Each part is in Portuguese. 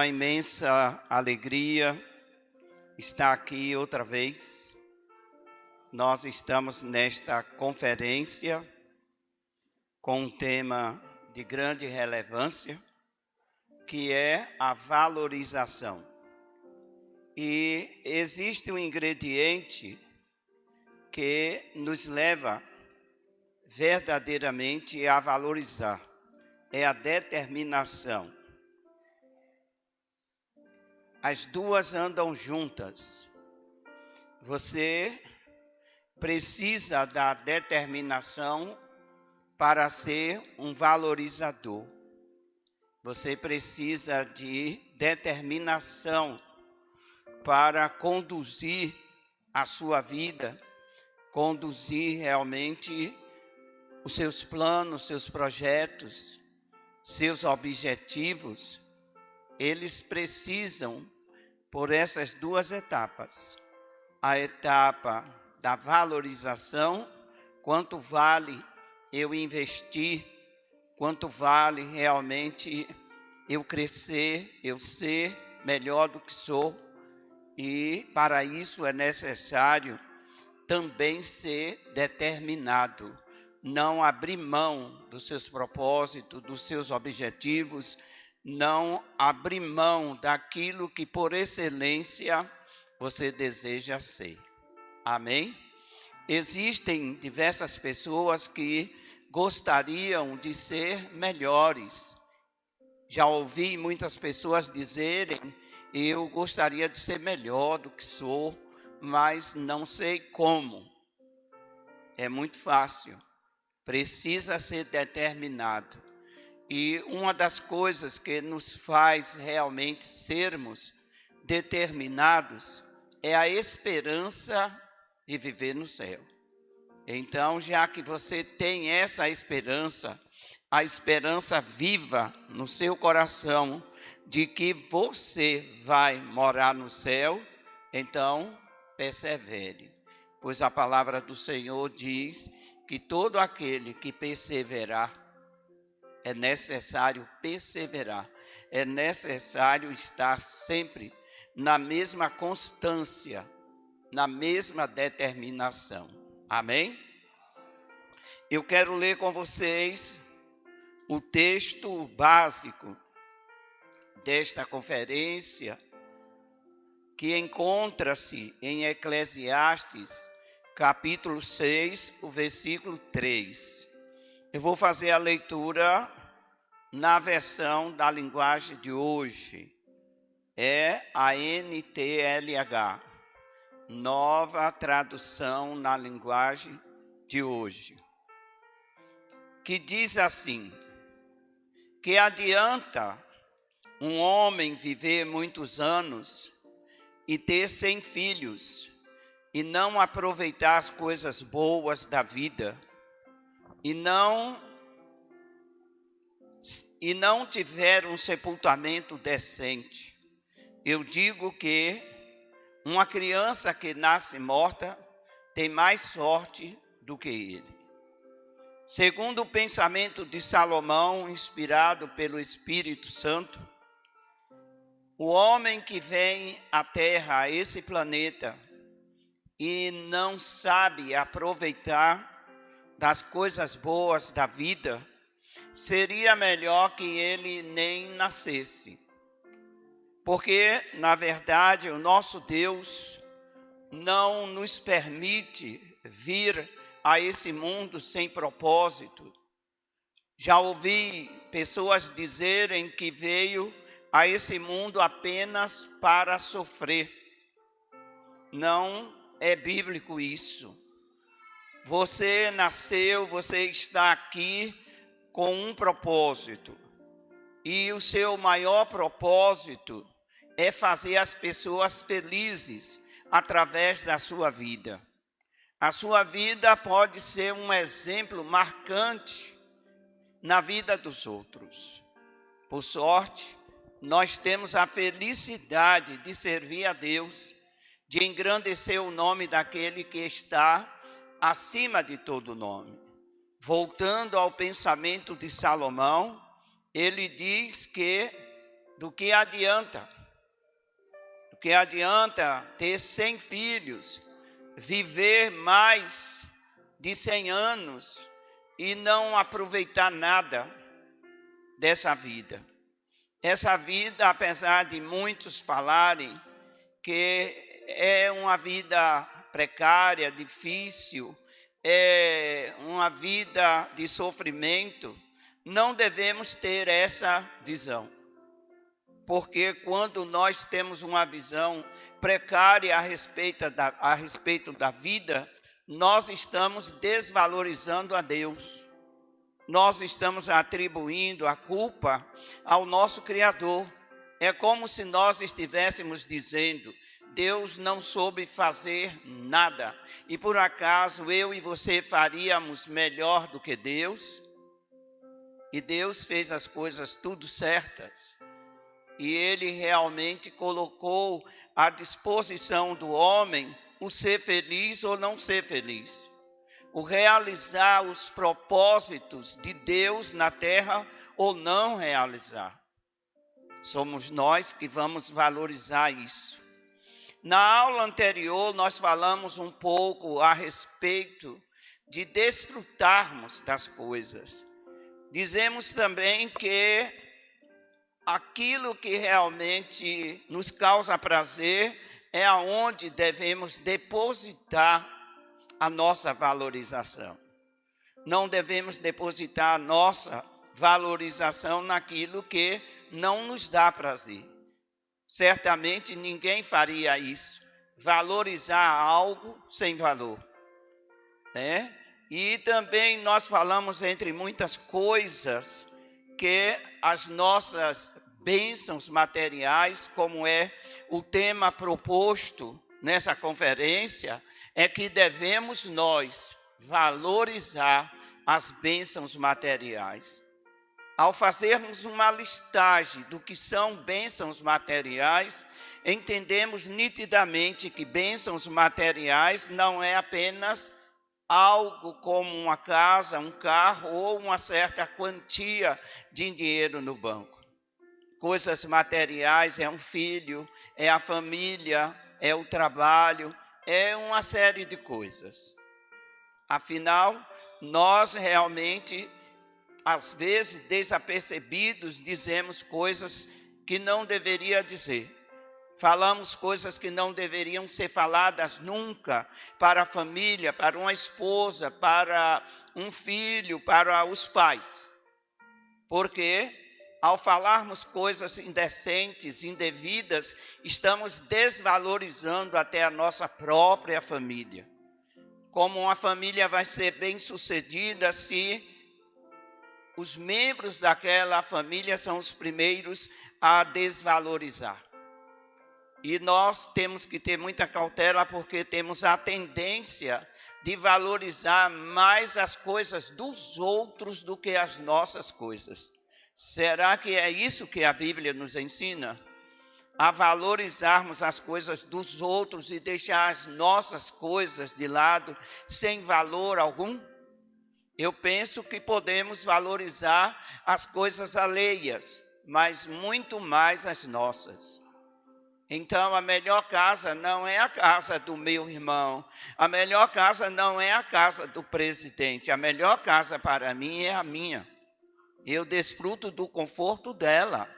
imensa alegria estar aqui outra vez. Nós estamos nesta conferência com um tema de grande relevância, que é a valorização. E existe um ingrediente que nos leva verdadeiramente a valorizar, é a determinação. As duas andam juntas. Você precisa da determinação para ser um valorizador. Você precisa de determinação para conduzir a sua vida, conduzir realmente os seus planos, seus projetos, seus objetivos. Eles precisam por essas duas etapas. A etapa da valorização, quanto vale eu investir, quanto vale realmente eu crescer, eu ser melhor do que sou. E para isso é necessário também ser determinado, não abrir mão dos seus propósitos, dos seus objetivos, não abrir mão daquilo que por excelência você deseja ser. Amém? Existem diversas pessoas que gostariam de ser melhores. Já ouvi muitas pessoas dizerem: eu gostaria de ser melhor do que sou, mas não sei como. É muito fácil. Precisa ser determinado. E uma das coisas que nos faz realmente sermos determinados é a esperança de viver no céu. Então, já que você tem essa esperança, a esperança viva no seu coração de que você vai morar no céu, então persevere. Pois a palavra do Senhor diz que todo aquele que perseverar, é necessário perseverar, é necessário estar sempre na mesma constância, na mesma determinação. Amém? Eu quero ler com vocês o texto básico desta conferência, que encontra-se em Eclesiastes, capítulo 6, o versículo 3. Eu vou fazer a leitura na versão da linguagem de hoje. É a NTLH, nova tradução na linguagem de hoje. Que diz assim: que adianta um homem viver muitos anos e ter 100 filhos e não aproveitar as coisas boas da vida, e não tiver um sepultamento decente. Eu digo que uma criança que nasce morta tem mais sorte do que ele. Segundo o pensamento de Salomão, inspirado pelo Espírito Santo, o homem que vem à Terra, a esse planeta, e não sabe aproveitar das coisas boas da vida, seria melhor que ele nem nascesse. Porque, na verdade, o nosso Deus não nos permite vir a esse mundo sem propósito. Já ouvi pessoas dizerem que veio a esse mundo apenas para sofrer. Não é bíblico isso. Você nasceu, você está aqui com um propósito. E o seu maior propósito é fazer as pessoas felizes através da sua vida. A sua vida pode ser um exemplo marcante na vida dos outros. Por sorte, nós temos a felicidade de servir a Deus, de engrandecer o nome daquele que está acima de todo nome. Voltando ao pensamento de Salomão, ele diz que Do que adianta? Do que adianta ter 100 filhos, viver mais de 100 anos e não aproveitar nada dessa vida? Essa vida, apesar de muitos falarem que é uma vida precária, difícil, é uma vida de sofrimento, não devemos ter essa visão. Porque quando nós temos uma visão precária a respeito da vida, nós estamos desvalorizando a Deus. Nós estamos atribuindo a culpa ao nosso Criador. É como se nós estivéssemos dizendo: Deus não soube fazer nada. E por acaso eu e você faríamos melhor do que Deus? E Deus fez as coisas tudo certas. E Ele realmente colocou à disposição do homem o ser feliz ou não ser feliz. O realizar os propósitos de Deus na terra ou não realizar. Somos nós que vamos valorizar isso. Na aula anterior, nós falamos um pouco a respeito de desfrutarmos das coisas. Dizemos também que aquilo que realmente nos causa prazer é aonde devemos depositar a nossa valorização. Não devemos depositar a nossa valorização naquilo que não nos dá prazer. Certamente ninguém faria isso, valorizar algo sem valor, né? E também nós falamos, entre muitas coisas, que as nossas bênçãos materiais, como é o tema proposto nessa conferência, é que devemos nós valorizar as bênçãos materiais. Ao fazermos uma listagem do que são bênçãos materiais, entendemos nitidamente que bênçãos materiais não é apenas algo como uma casa, um carro ou uma certa quantia de dinheiro no banco. Coisas materiais é um filho, é a família, é o trabalho, é uma série de coisas. Afinal, nós realmente, às vezes, desapercebidos, dizemos coisas que não deveria dizer. Falamos coisas que não deveriam ser faladas nunca para a família, para uma esposa, para um filho, para os pais. Porque ao falarmos coisas indecentes, indevidas, estamos desvalorizando até a nossa própria família. Como uma família vai ser bem-sucedida se os membros daquela família são os primeiros a desvalorizar. E nós temos que ter muita cautela porque temos a tendência de valorizar mais as coisas dos outros do que as nossas coisas. Será que é isso que a Bíblia nos ensina? A valorizarmos as coisas dos outros e deixar as nossas coisas de lado sem valor algum? Eu penso que podemos valorizar as coisas alheias, mas muito mais as nossas. Então, a melhor casa não é a casa do meu irmão. A melhor casa não é a casa do presidente. A melhor casa para mim é a minha. Eu desfruto do conforto dela.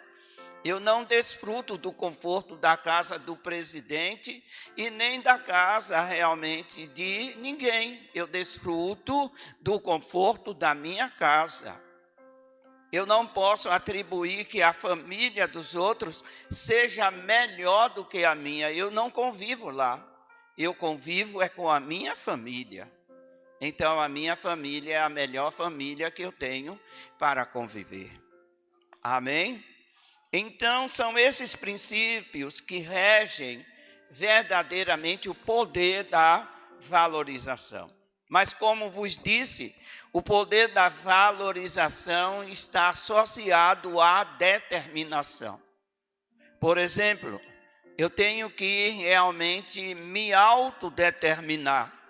Eu não desfruto do conforto da casa do presidente e nem da casa realmente de ninguém. Eu desfruto do conforto da minha casa. Eu não posso atribuir que a família dos outros seja melhor do que a minha. Eu não convivo lá. Eu convivo com a minha família. Então, a minha família é a melhor família que eu tenho para conviver. Amém? Então, são esses princípios que regem verdadeiramente o poder da valorização. Mas, como vos disse, o poder da valorização está associado à determinação. Por exemplo, eu tenho que realmente me autodeterminar.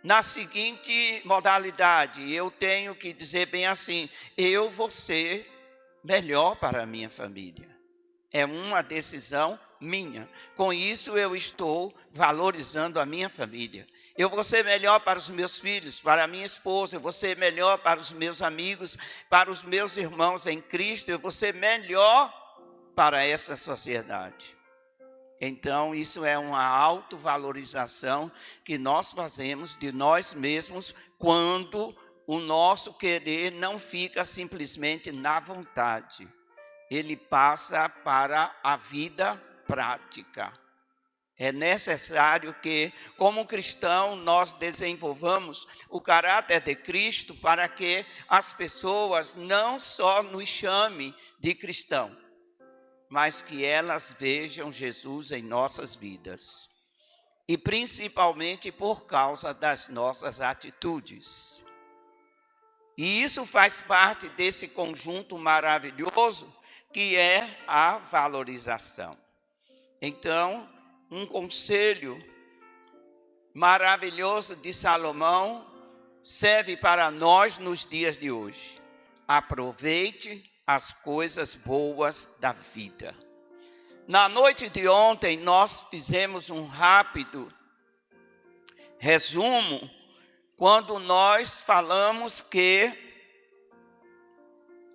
Na seguinte modalidade, eu tenho que dizer bem assim: eu vou ser melhor para a minha família. É uma decisão minha. Com isso, eu estou valorizando a minha família. Eu vou ser melhor para os meus filhos, para a minha esposa, eu vou ser melhor para os meus amigos, para os meus irmãos em Cristo, eu vou ser melhor para essa sociedade. Então, isso é uma autovalorização que nós fazemos de nós mesmos quando o nosso querer não fica simplesmente na vontade. Ele passa para a vida prática. É necessário que, como cristão, nós desenvolvamos o caráter de Cristo para que as pessoas não só nos chamem de cristão, mas que elas vejam Jesus em nossas vidas. E principalmente por causa das nossas atitudes. E isso faz parte desse conjunto maravilhoso que é a valorização. Então, um conselho maravilhoso de Salomão serve para nós nos dias de hoje. Aproveite as coisas boas da vida. Na noite de ontem, nós fizemos um rápido resumo quando nós falamos que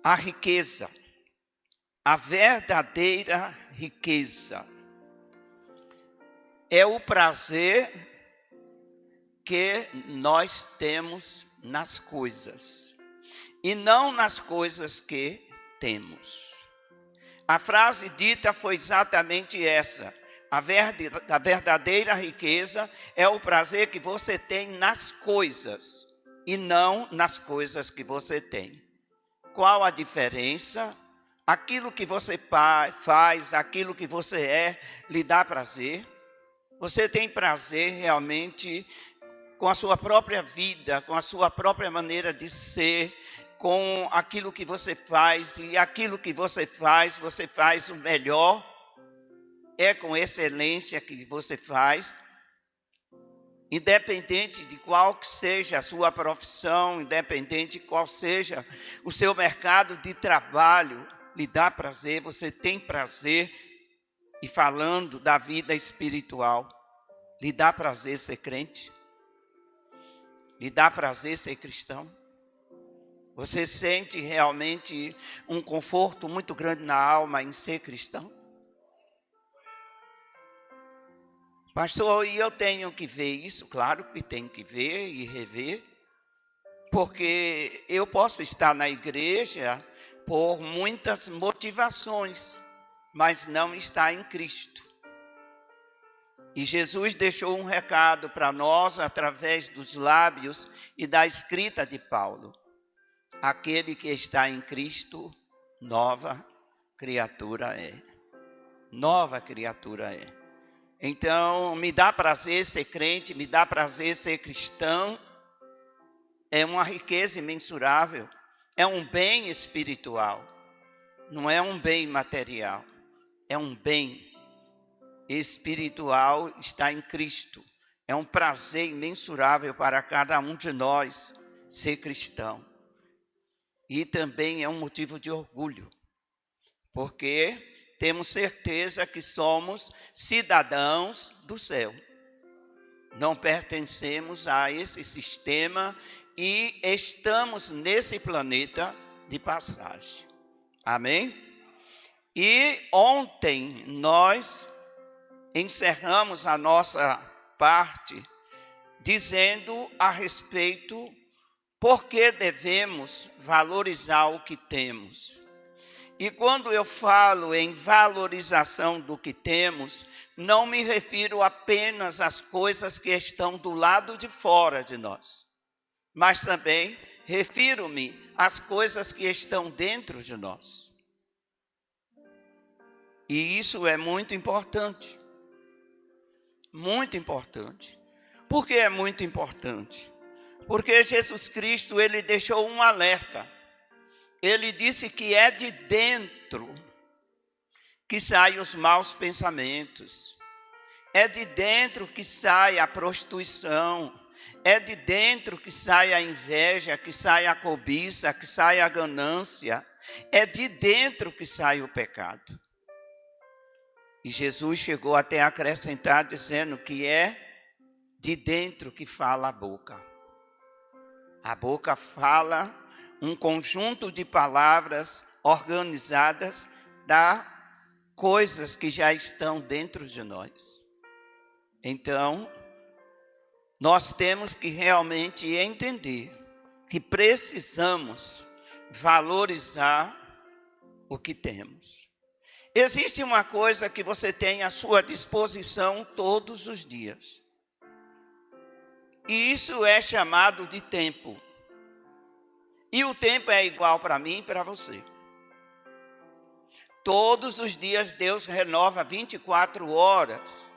a riqueza, a verdadeira riqueza, é o prazer que nós temos nas coisas e não nas coisas que temos. A frase dita foi exatamente essa. A verdadeira riqueza é o prazer que você tem nas coisas e não nas coisas que você tem. Qual a diferença? Aquilo que você faz, aquilo que você é, lhe dá prazer? Você tem prazer realmente com a sua própria vida, com a sua própria maneira de ser, com aquilo que você faz, e aquilo que você faz o melhor, é com excelência que você faz, independente de qual que seja a sua profissão, independente de qual seja o seu mercado de trabalho, lhe dá prazer, você tem prazer. E falando da vida espiritual, lhe dá prazer ser crente? Lhe dá prazer ser cristão? Você sente realmente um conforto muito grande na alma em ser cristão? Pastor, e eu tenho que ver isso? Claro que tenho que ver e rever, porque eu posso estar na igreja por muitas motivações, mas não está em Cristo. E Jesus deixou um recado para nós através dos lábios e da escrita de Paulo. Aquele que está em Cristo, nova criatura é. Nova criatura é. Então, me dá prazer ser crente, me dá prazer ser cristão. É uma riqueza imensurável. É um bem espiritual. Não é um bem material. É um bem espiritual, está em Cristo. É um prazer imensurável para cada um de nós ser cristão. E também é um motivo de orgulho, porque temos certeza que somos cidadãos do céu. Não pertencemos a esse sistema e estamos nesse planeta de passagem. Amém? E ontem nós encerramos a nossa parte dizendo a respeito por que devemos valorizar o que temos. E quando eu falo em valorização do que temos, não me refiro apenas às coisas que estão do lado de fora de nós, mas também refiro-me às coisas que estão dentro de nós. E isso é muito importante. Muito importante. Por que é muito importante? Porque Jesus Cristo, ele deixou um alerta. Ele disse que é de dentro que saem os maus pensamentos. É de dentro que sai a prostituição. É de dentro que sai a inveja, que sai a cobiça, que sai a ganância. É de dentro que sai o pecado. E Jesus chegou até a acrescentar dizendo que é de dentro que fala a boca. A boca fala um conjunto de palavras organizadas das coisas que já estão dentro de nós. Então, nós temos que realmente entender que precisamos valorizar o que temos. Existe uma coisa que você tem à sua disposição todos os dias. E isso é chamado de tempo. E o tempo é igual para mim e para você. Todos os dias Deus renova 24 horas.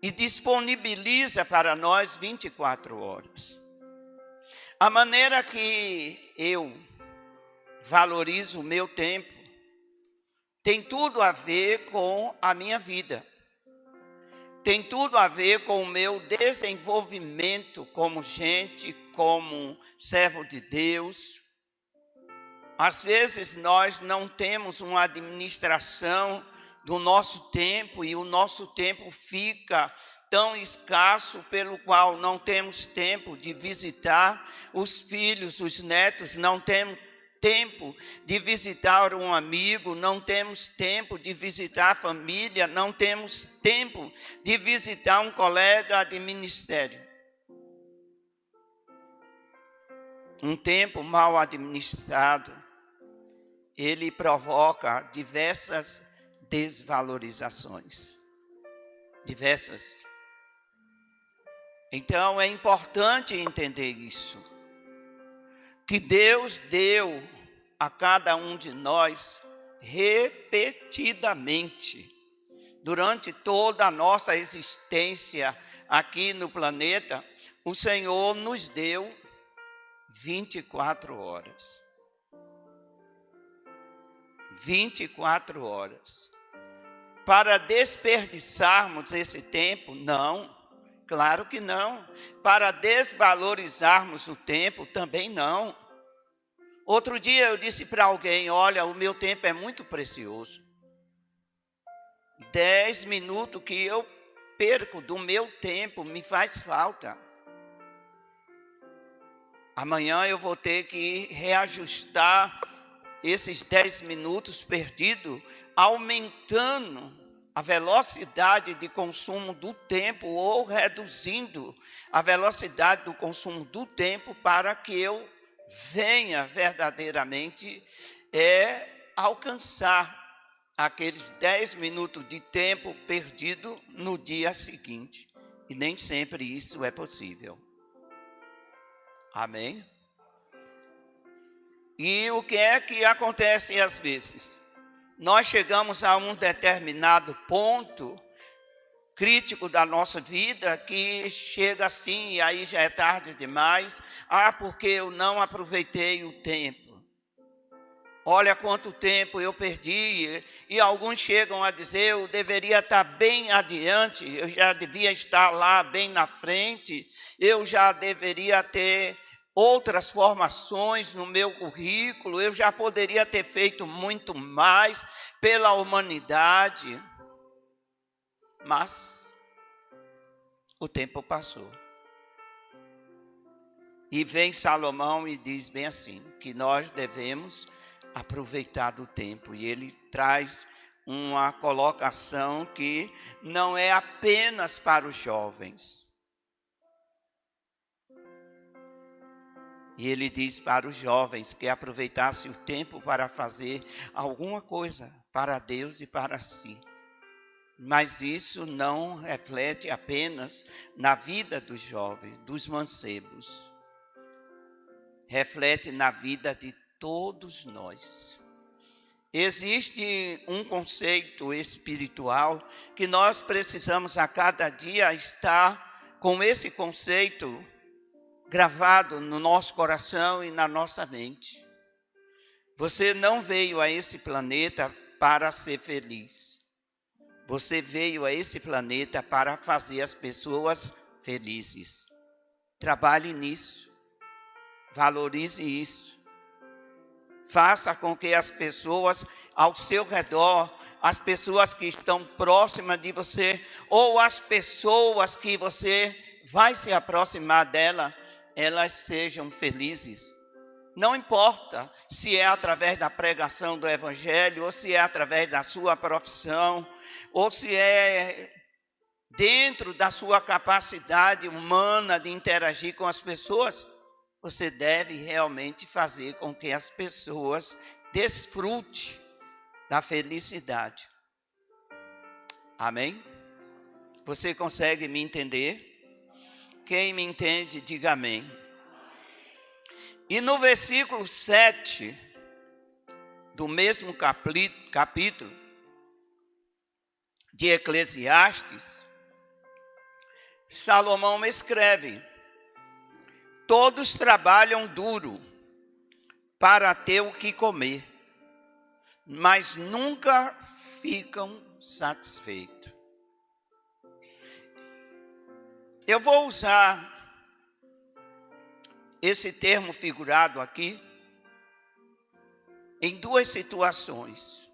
E disponibiliza para nós 24 horas. A maneira que eu valorizo o meu tempo tem tudo a ver com a minha vida. Tem tudo a ver com o meu desenvolvimento como gente, como servo de Deus. Às vezes nós não temos uma administração do nosso tempo e o nosso tempo fica tão escasso pelo qual não temos tempo de visitar os filhos, os netos, não temos tempo de visitar um amigo, não temos tempo de visitar a família, não temos tempo de visitar um colega de ministério. Um tempo mal administrado, ele provoca diversas desvalorizações. Diversas. Então é importante entender isso. Que Deus deu a cada um de nós repetidamente, durante toda a nossa existência aqui no planeta, o Senhor nos deu 24 horas. 24 horas. Para desperdiçarmos esse tempo? Não, claro que não. Para desvalorizarmos o tempo? Também não. Outro dia eu disse para alguém, olha, o meu tempo é muito precioso. 10 minutos que eu perco do meu tempo me faz falta. Amanhã eu vou ter que reajustar esses 10 minutos perdidos, aumentando a velocidade de consumo do tempo ou reduzindo a velocidade do consumo do tempo para que eu venha verdadeiramente alcançar aqueles 10 minutos de tempo perdido no dia seguinte. E nem sempre isso é possível. Amém? E o que é que acontece às vezes? Nós chegamos a um determinado ponto crítico da nossa vida que chega assim, e aí já é tarde demais. Porque eu não aproveitei o tempo. Olha quanto tempo eu perdi. E alguns chegam a dizer, eu deveria estar bem adiante, eu já devia estar lá bem na frente, eu já deveria ter outras formações no meu currículo, eu já poderia ter feito muito mais pela humanidade. Mas o tempo passou. E vem Salomão e diz bem assim, que nós devemos aproveitar do tempo. E ele traz uma colocação que não é apenas para os jovens. E ele diz para os jovens que aproveitassem o tempo para fazer alguma coisa para Deus e para si. Mas isso não reflete apenas na vida dos jovens, dos mancebos. Reflete na vida de todos nós. Existe um conceito espiritual que nós precisamos a cada dia estar com esse conceito gravado no nosso coração e na nossa mente. Você não veio a esse planeta para ser feliz. Você veio a esse planeta para fazer as pessoas felizes. Trabalhe nisso. Valorize isso. Faça com que as pessoas ao seu redor as pessoas que estão próximas de você, ou as pessoas que você vai se aproximar dela, elas sejam felizes. Não importa se é através da pregação do Evangelho, ou se é através da sua profissão, ou se é dentro da sua capacidade humana de interagir com as pessoas, você deve realmente fazer com que as pessoas desfrutem da felicidade. Amém? Você consegue me entender? Quem me entende, diga amém. E no versículo 7 do mesmo capítulo de Eclesiastes, Salomão escreve: todos trabalham duro para ter o que comer, mas nunca ficam satisfeitos. Eu vou usar esse termo figurado aqui em duas situações.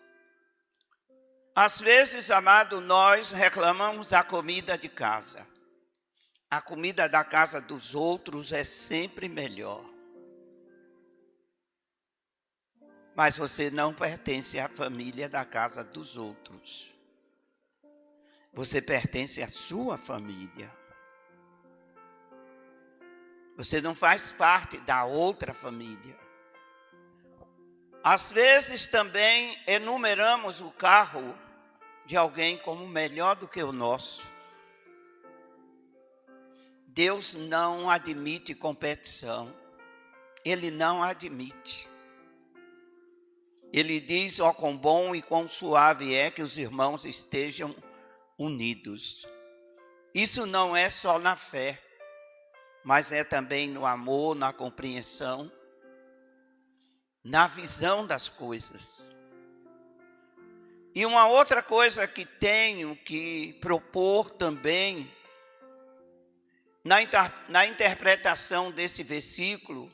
Às vezes, amado, nós reclamamos da comida de casa. A comida da casa dos outros é sempre melhor. Mas você não pertence à família da casa dos outros. Você pertence à sua família. Você não faz parte da outra família. Às vezes também enumeramos o carro de alguém como melhor do que o nosso. Deus não admite competição. Ele não admite. Ele diz: ó, quão bom e quão suave é que os irmãos estejam unidos. Isso não é só na fé, mas é também no amor, na compreensão, na visão das coisas. E uma outra coisa que tenho que propor também, na interpretação desse versículo,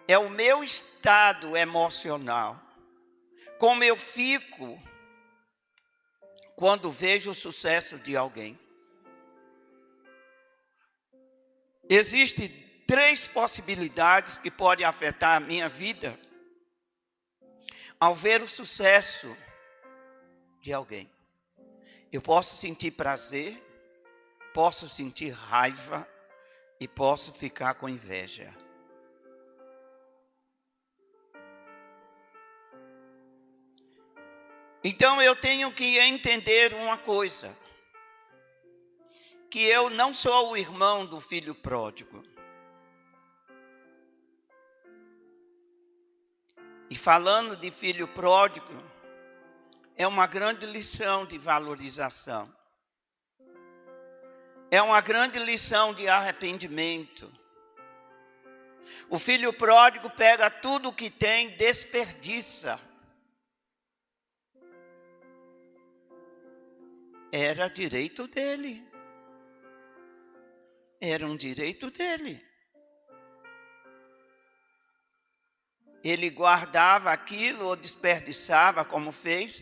é o meu estado emocional. Como eu fico quando vejo o sucesso de alguém. Existem 3 possibilidades que podem afetar a minha vida ao ver o sucesso de alguém. Eu posso sentir prazer, posso sentir raiva e posso ficar com inveja. Então eu tenho que entender uma coisa, que eu não sou o irmão do filho pródigo. E falando de filho pródigo, é uma grande lição de valorização. É uma grande lição de arrependimento. O filho pródigo pega tudo o que tem, desperdiça. Era direito dele. Era um direito dele. Ele guardava aquilo ou desperdiçava como fez,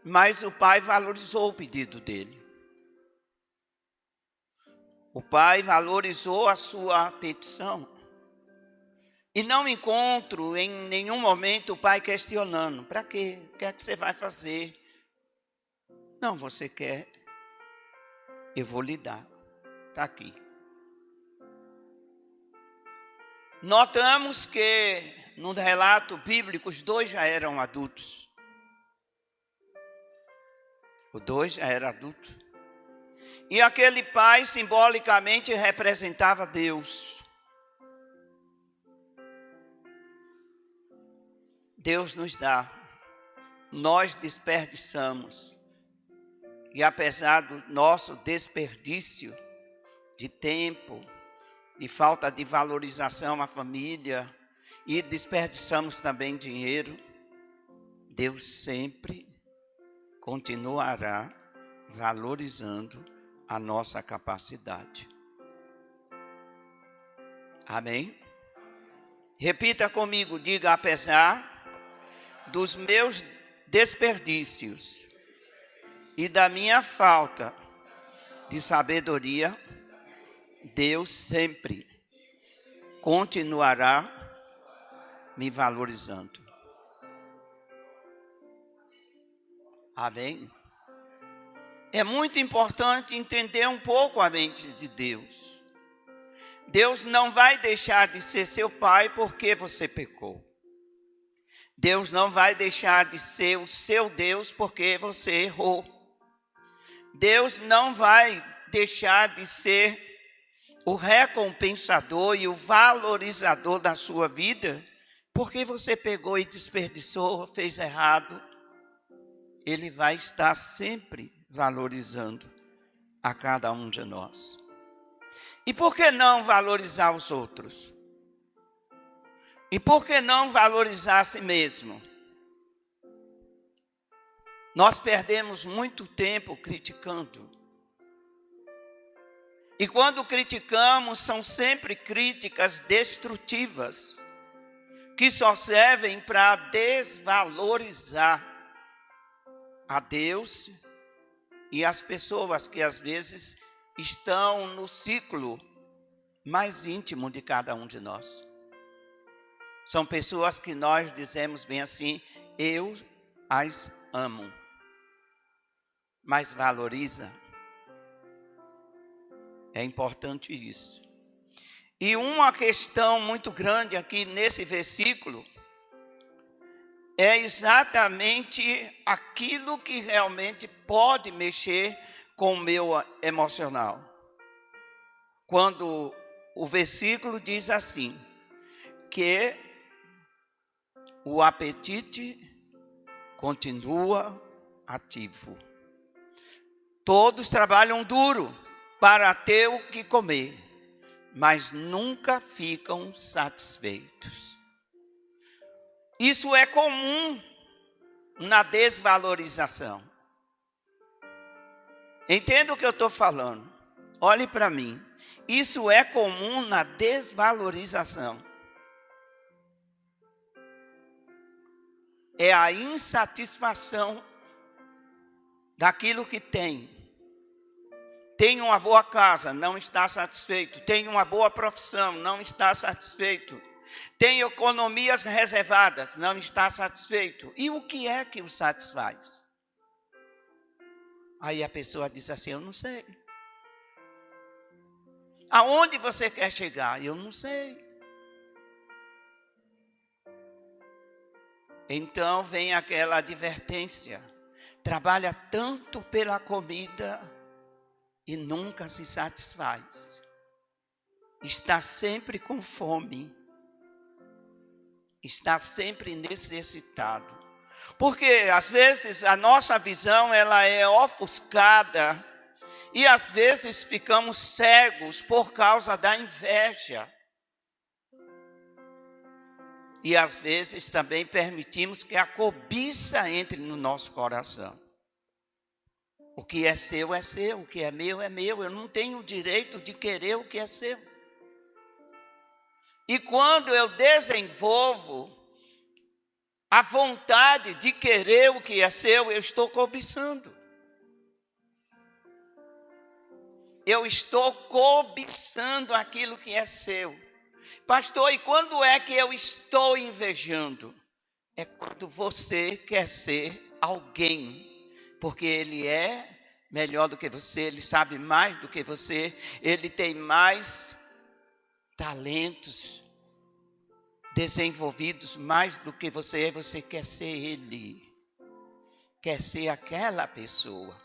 mas o pai valorizou o pedido dele. O pai valorizou a sua petição. E não encontro em nenhum momento o pai questionando: para quê? O que é que você vai fazer? Não, você quer, eu vou lhe dar. Está aqui. Notamos que no relato bíblico os 2 já eram adultos. Os 2 já eram adultos. E aquele pai simbolicamente representava Deus. Deus nos dá, nós desperdiçamos. E apesar do nosso desperdício de tempo, de falta de valorização à família, e desperdiçamos também dinheiro, Deus sempre continuará valorizando a nossa capacidade. Amém? Repita comigo, diga: apesar dos meus desperdícios e da minha falta de sabedoria, Deus sempre continuará me valorizando. Amém? É muito importante entender um pouco a mente de Deus. Deus não vai deixar de ser seu pai porque você pecou. Deus não vai deixar de ser o seu Deus porque você errou. Deus não vai deixar de ser o recompensador e o valorizador da sua vida porque você pegou e desperdiçou, fez errado. Ele vai estar sempre valorizando a cada um de nós. E por que não valorizar os outros? E por que não valorizar a si mesmo? Nós perdemos muito tempo criticando. E quando criticamos, são sempre críticas destrutivas, que só servem para desvalorizar a Deus e as pessoas que às vezes estão no ciclo mais íntimo de cada um de nós. São pessoas que nós dizemos bem assim, eu as amo, mas valoriza. É importante isso. E uma questão muito grande aqui nesse versículo é exatamente aquilo que realmente pode mexer com o meu emocional. Quando o versículo diz assim, que o apetite continua ativo. Todos trabalham duro para ter o que comer, mas nunca ficam satisfeitos. Isso é comum na desvalorização. Entenda o que eu estou falando. Olhe para mim. Isso é comum na desvalorização. É a insatisfação daquilo que tem. Tem uma boa casa, não está satisfeito. Tem uma boa profissão, não está satisfeito. Tem economias reservadas, não está satisfeito. E o que é que o satisfaz? Aí a pessoa diz assim, eu não sei. Aonde você quer chegar? Eu não sei. Então vem aquela advertência. Trabalha tanto pela comida e nunca se satisfaz. Está sempre com fome. Está sempre necessitado. Porque às vezes a nossa visão ela é ofuscada e às vezes ficamos cegos por causa da inveja. E às vezes também permitimos que a cobiça entre no nosso coração. O que é seu, o que é meu, é meu. Eu não tenho o direito de querer o que é seu. E quando eu desenvolvo a vontade de querer o que é seu, eu estou cobiçando. Eu estou cobiçando aquilo que é seu. Pastor, e quando é que eu estou invejando? É quando você quer ser alguém, porque ele é melhor do que você, ele sabe mais do que você, ele tem mais talentos desenvolvidos mais do que você quer ser ele, quer ser aquela pessoa.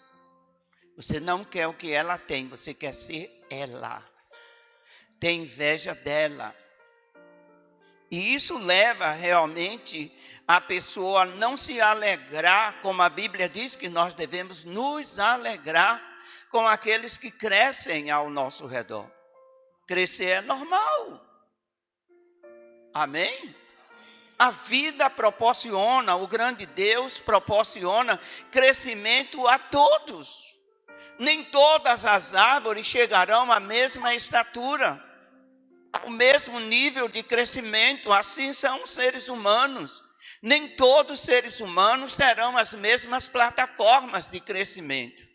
Você não quer o que ela tem, você quer ser ela. Tem inveja dela. E isso leva realmente a pessoa a não se alegrar, como a Bíblia diz que nós devemos nos alegrar com aqueles que crescem ao nosso redor. Crescer é normal. Amém? A vida proporciona, o grande Deus proporciona crescimento a todos. Nem todas as árvores chegarão à mesma estatura, ao mesmo nível de crescimento. Assim são os seres humanos. Nem todos os seres humanos terão as mesmas plataformas de crescimento.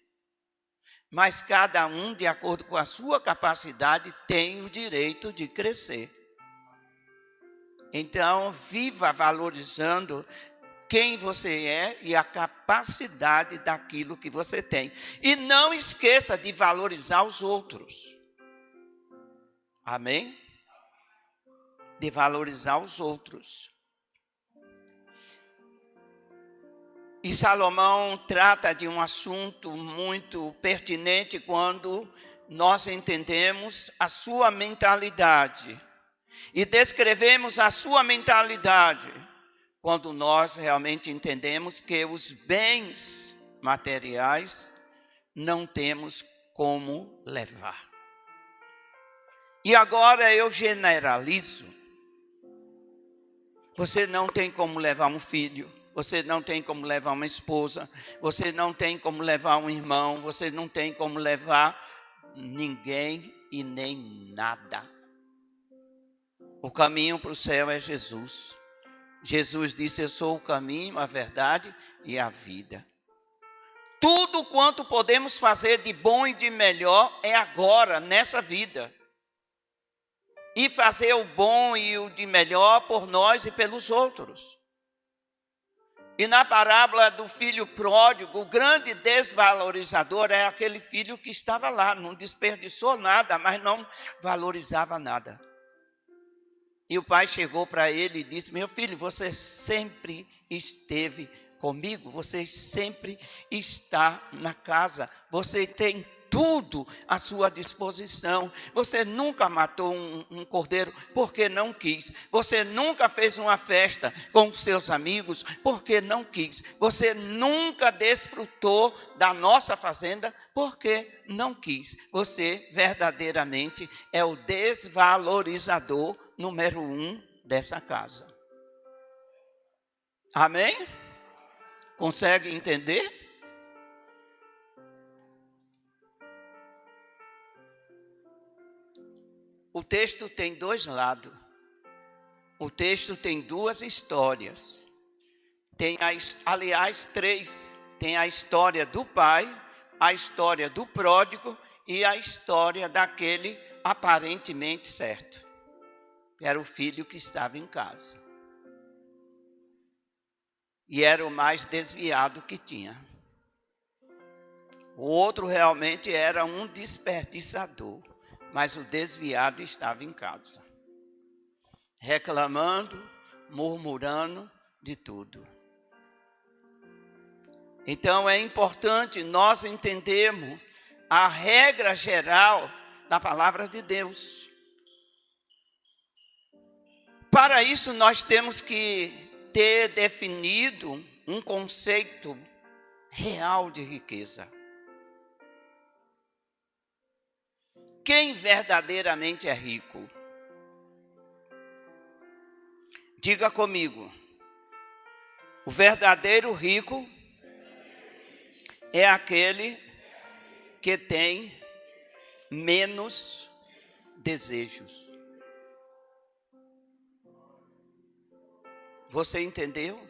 Mas cada um, de acordo com a sua capacidade, tem o direito de crescer. Então, viva valorizando quem você é e a capacidade daquilo que você tem. E não esqueça de valorizar os outros. Amém? De valorizar os outros. E Salomão trata de um assunto muito pertinente quando nós entendemos a sua mentalidade. E descrevemos a sua mentalidade quando nós realmente entendemos que os bens materiais não temos como levar. E agora eu generalizo. Você não tem como levar um filho. Você não tem como levar uma esposa, você não tem como levar um irmão, você não tem como levar ninguém e nem nada. O caminho para o céu é Jesus. Jesus disse: eu sou o caminho, a verdade e a vida. Tudo quanto podemos fazer de bom e de melhor é agora, nessa vida. E fazer o bom e o de melhor por nós e pelos outros. E na parábola do filho pródigo, o grande desvalorizador é aquele filho que estava lá, não desperdiçou nada, mas não valorizava nada. E o pai chegou para ele e disse: meu filho, você sempre esteve comigo, você sempre está na casa, você tem tudo à sua disposição. Você nunca matou um cordeiro porque não quis. Você nunca fez uma festa com os seus amigos porque não quis. Você nunca desfrutou da nossa fazenda porque não quis. Você verdadeiramente é o desvalorizador número 1 dessa casa. Amém? Consegue entender? O texto tem dois lados. O texto tem duas histórias. Tem, aliás, três. Tem a história do pai, a história do pródigo e a história daquele aparentemente certo. Era o filho que estava em casa. E era o mais desviado que tinha. O outro realmente era um desperdiçador. Mas o desviado estava em casa, reclamando, murmurando de tudo. Então é importante nós entendermos a regra geral da palavra de Deus. Para isso nós temos que ter definido um conceito real de riqueza. Quem verdadeiramente é rico? Diga comigo. O verdadeiro rico é aquele que tem menos desejos. Você entendeu?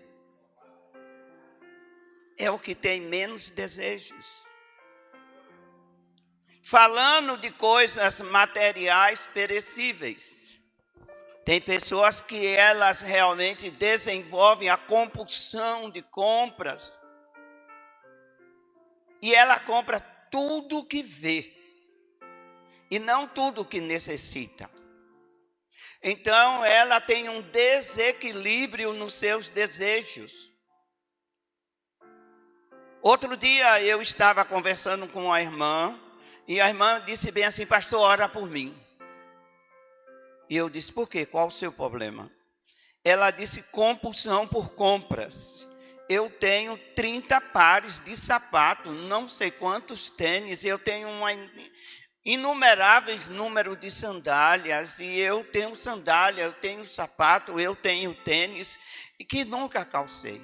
É o que tem menos desejos. Falando de coisas materiais perecíveis. Tem pessoas que elas realmente desenvolvem a compulsão de compras. E ela compra tudo que vê. E não tudo que necessita. Então ela tem um desequilíbrio nos seus desejos. Outro dia eu estava conversando com a irmã. E a irmã disse bem assim: pastor, ora por mim. E eu disse: por quê? Qual o seu problema? Ela disse: compulsão por compras. Eu tenho 30 pares de sapato, não sei quantos tênis, eu tenho inumeráveis números de sandálias, e eu tenho sandália, eu tenho sapato, eu tenho tênis, e que nunca calcei.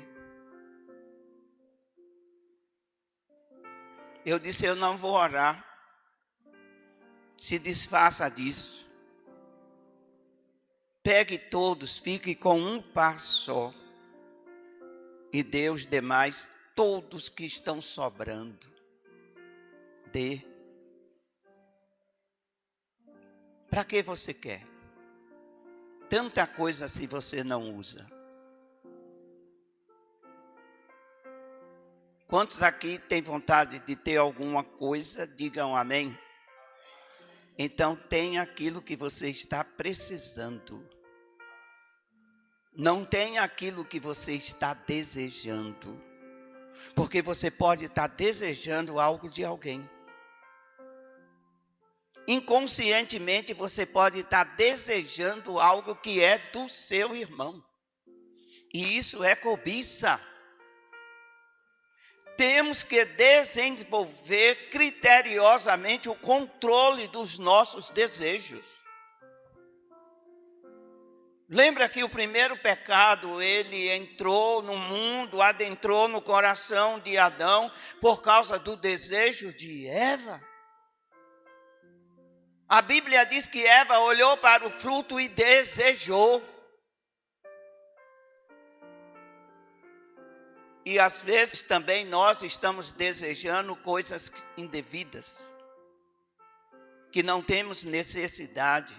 Eu disse: eu não vou orar. Se desfaça disso. Pegue todos, fique com um par só. e dê os demais todos que estão sobrando. Dê. Para que você quer? Tanta coisa se você não usa. Quantos aqui têm vontade de ter alguma coisa? Digam amém. Então tenha aquilo que você está precisando. Não tenha aquilo que você está desejando. Porque você pode estar desejando algo de alguém. Inconscientemente você pode estar desejando algo que é do seu irmão. E isso é cobiça. Temos que desenvolver criteriosamente o controle dos nossos desejos. Lembra que o primeiro pecado, ele entrou no mundo, adentrou no coração de Adão por causa do desejo de Eva? A Bíblia diz que Eva olhou para o fruto e desejou. E às vezes também nós estamos desejando coisas indevidas, que não temos necessidade.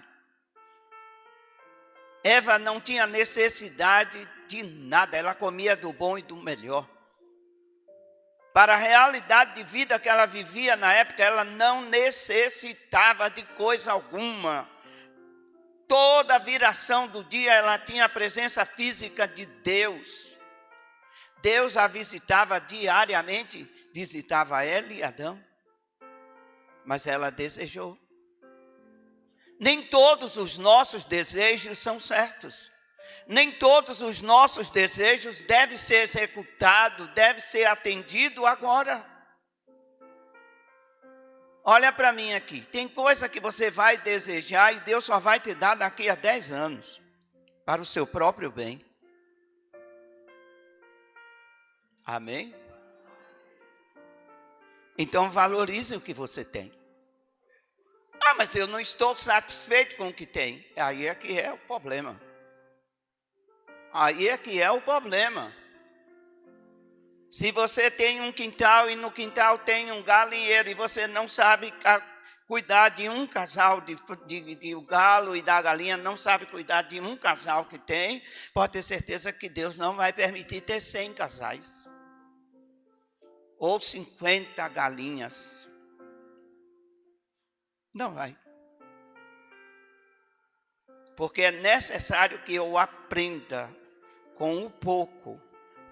Eva não tinha necessidade de nada, ela comia do bom e do melhor. Para a realidade de vida que ela vivia na época, ela não necessitava de coisa alguma. Toda a viração do dia ela tinha a presença física de Deus. Deus a visitava diariamente, visitava ela e Adão, mas ela desejou. Nem todos os nossos desejos são certos. Nem todos os nossos desejos devem ser executados, devem ser atendidos agora. Olha para mim aqui, tem coisa que você vai desejar e Deus só vai te dar daqui a 10 anos, para o seu próprio bem. Amém? Então valorize o que você tem. Ah, mas eu não estou satisfeito com o que tem. Aí é que é o problema. Aí é que é o problema. Se você tem um quintal e no quintal tem um galinheiro e você não sabe cuidar de um casal, de o galo e da galinha, não sabe cuidar de um casal que tem, pode ter certeza que Deus não vai permitir ter 100 casais. Ou 50 galinhas. Não vai. Porque é necessário que eu aprenda com o pouco,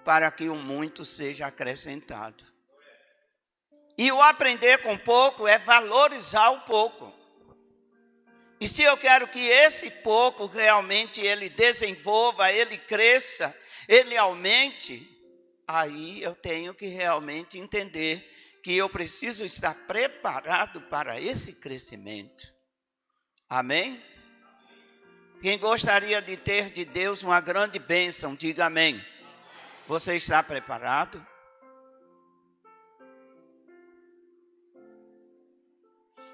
para que o muito seja acrescentado. E o aprender com pouco é valorizar o pouco. E se eu quero que esse pouco realmente ele desenvolva, ele cresça, ele aumente, aí eu tenho que realmente entender que eu preciso estar preparado para esse crescimento. Amém? Quem gostaria de ter de Deus uma grande bênção, diga amém. Você está preparado?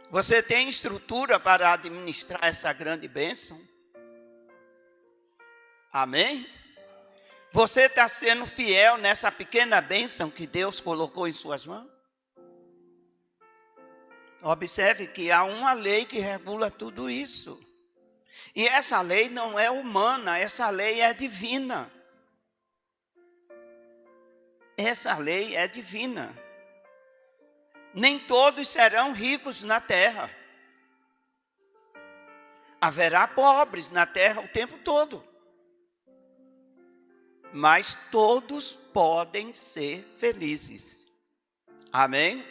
Você tem estrutura para administrar essa grande bênção? Amém? Você está sendo fiel nessa pequena bênção que Deus colocou em suas mãos? Observe que há uma lei que regula tudo isso. E essa lei não é humana, essa lei é divina. Essa lei é divina. Nem todos serão ricos na terra. Haverá pobres na terra o tempo todo. Mas todos podem ser felizes. Amém?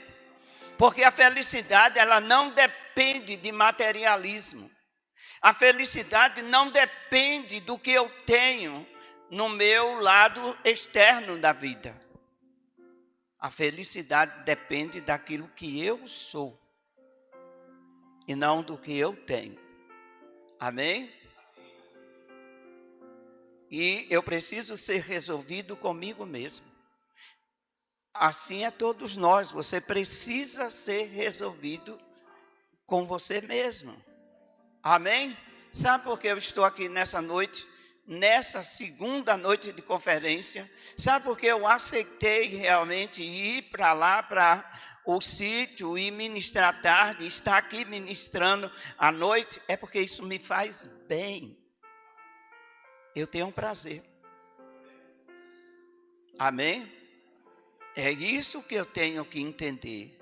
Porque a felicidade, ela não depende de materialismo. A felicidade não depende do que eu tenho no meu lado externo da vida. A felicidade depende daquilo que eu sou e não do que eu tenho. Amém? E eu preciso ser resolvido comigo mesmo. Assim é todos nós. Você precisa ser resolvido com você mesmo. Amém? Sabe por que eu estou aqui nessa noite? nessa segunda noite de conferência. Sabe por que eu aceitei realmente ir para lá, para o sítio e ministrar à tarde, estar aqui ministrando à noite? É porque isso me faz bem. Eu tenho um prazer. Amém? É isso que eu tenho que entender.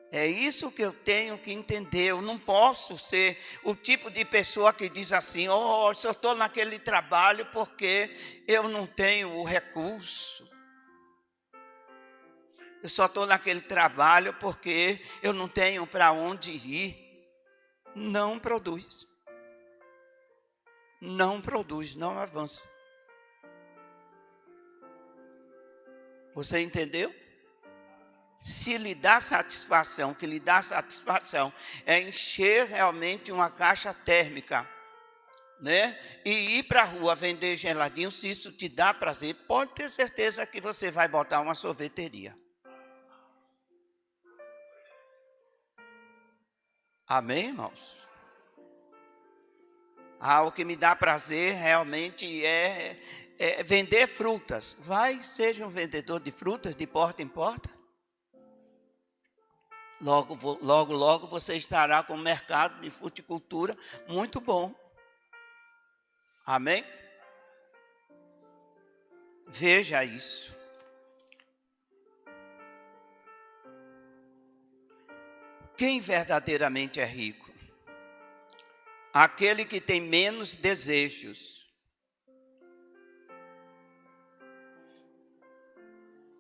É isso que eu tenho que entender. Eu não posso ser o tipo de pessoa que diz assim: oh, eu só estou naquele trabalho porque eu não tenho o recurso. Eu só estou naquele trabalho porque eu não tenho para onde ir. Não produz. Não produz, não avança. Você entendeu? Se lhe dá satisfação, que lhe dá satisfação é encher realmente uma caixa térmica, né? E ir para a rua vender geladinho, se isso te dá prazer, pode ter certeza que você vai botar uma sorveteria. Amém, irmãos? O que me dá prazer realmente é vender frutas. Seja um vendedor de frutas de porta em porta. Logo você estará com um mercado de fruticultura muito bom. Amém? Veja isso. Quem verdadeiramente é rico? Aquele que tem menos desejos.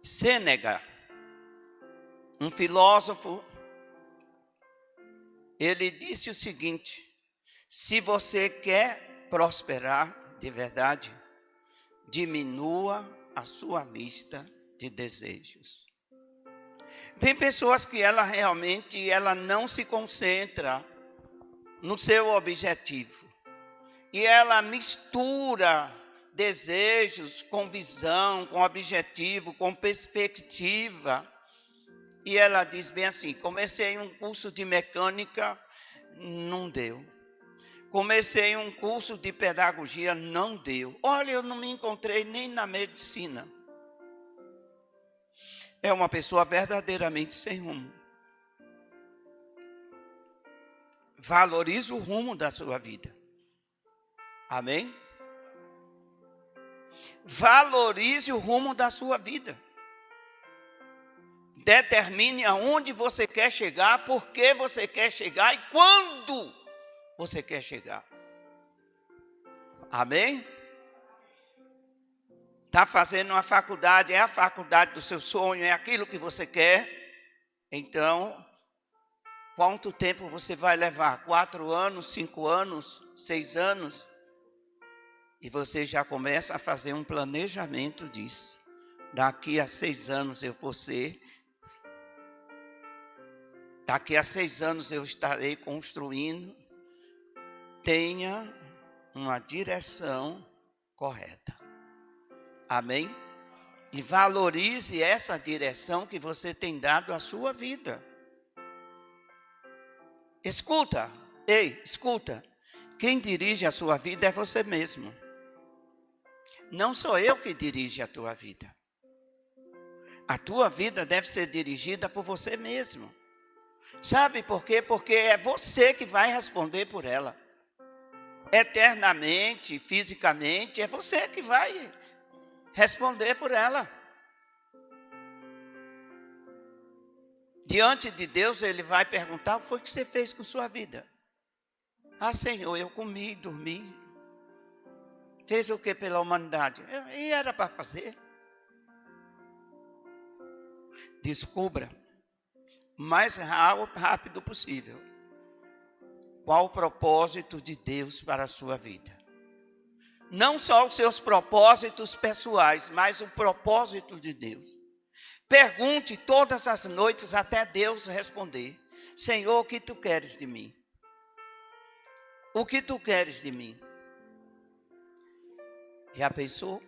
Sêneca, um filósofo, ele disse o seguinte: se você quer prosperar de verdade, diminua a sua lista de desejos. Tem pessoas que ela não se concentra no seu objetivo. E ela mistura desejos com visão, com objetivo, com perspectiva. E ela diz bem assim: comecei um curso de mecânica, não deu. Comecei um curso de pedagogia, não deu. Olha, eu não me encontrei nem na medicina. É uma pessoa verdadeiramente sem rumo. Valorize o rumo da sua vida. Amém? Valorize o rumo da sua vida. Determine aonde você quer chegar, por que você quer chegar e quando você quer chegar. Amém? Está fazendo uma faculdade, é a faculdade do seu sonho, é aquilo que você quer. Então, quanto tempo você vai levar? 4 anos, 5 anos, 6 anos? E você já começa a fazer um planejamento disso. Daqui a 6 anos eu vou ser. Daqui a 6 anos eu estarei construindo. Tenha uma direção correta. Amém? E valorize essa direção que você tem dado à sua vida. Escuta, escuta. Quem dirige a sua vida é você mesmo. Não sou eu que dirijo a tua vida. A tua vida deve ser dirigida por você mesmo. Sabe por quê? Porque é você que vai responder por ela. Eternamente, fisicamente, é você que vai responder por ela. Diante de Deus, Ele vai perguntar: o que foi que você fez com sua vida? Senhor, eu comi, dormi. Fez o que pela humanidade? E era para fazer. Descubra o mais rápido possível qual o propósito de Deus para a sua vida. Não só os seus propósitos pessoais, mas o propósito de Deus. Pergunte todas as noites até Deus responder: Senhor, o que tu queres de mim? O que tu queres de mim? Já pensou?